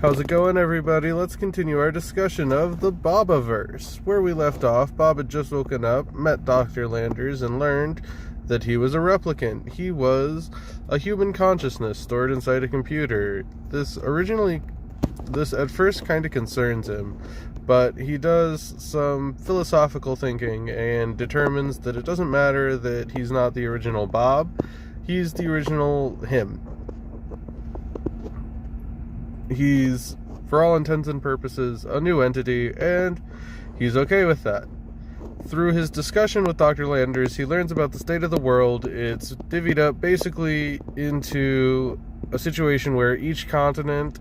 How's it going, everybody? Let's continue our discussion of the Bobaverse. Where we left off, Bob had just woken up, met Dr. Landers, and learned that he was a replicant. He was a human consciousness stored inside a computer. This at first kind of concerns him, but he does some philosophical thinking and determines that it doesn't matter that he's not the original Bob. He's the original him. He's, for all intents and purposes, a new entity, and he's okay with that. Through his discussion with Dr. Landers, he learns about the state of the world. It's divvied up basically into a situation where each continent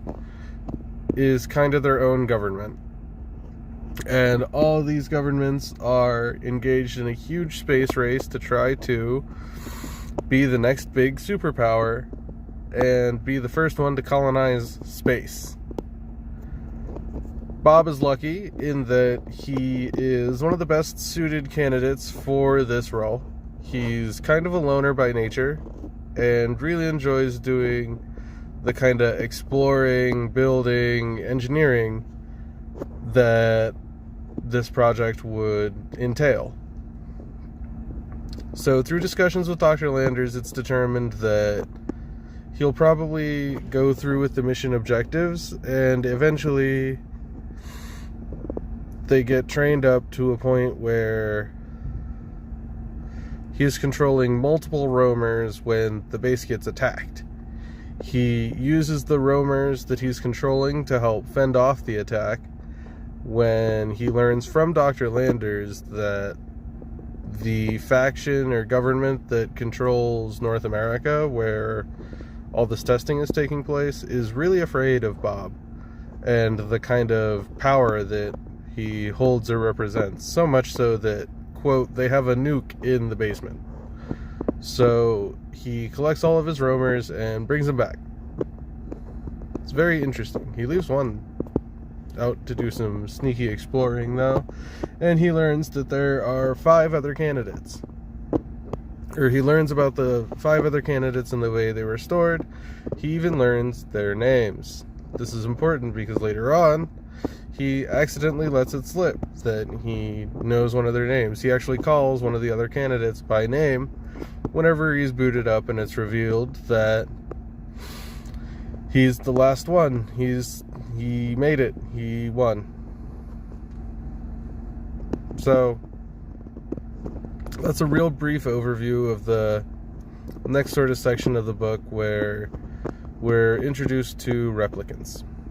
is kind of their own government. And all these governments are engaged in a huge space race to try to be the next big superpower and be the first one to colonize space. Bob is lucky in that he is one of the best suited candidates for this role. He's kind of a loner by nature and really enjoys doing the kind of exploring, building, engineering that this project would entail. So through discussions with Dr. Landers, it's determined that he'll probably go through with the mission objectives, and eventually they get trained up to a point where he's controlling multiple roamers when the base gets attacked. He uses the roamers that he's controlling to help fend off the attack when he learns from Dr. Landers that the faction or government that controls North America, where all this testing is taking place, is really afraid of Bob and the kind of power that he holds or represents. So much so that, quote, they have a nuke in the basement. So he collects all of his roamers and brings them back. It's very interesting. He leaves one out to do some sneaky exploring, though, and he learns that there are 5 other candidates. Or he learns about the 5 other candidates and the way they were stored. He even learns their names. This is important because later on, he accidentally lets it slip that he knows one of their names. He actually calls one of the other candidates by name whenever he's booted up, and it's revealed that he's the last one. He made it. He won. So that's a real brief overview of the next sort of section of the book where we're introduced to replicants.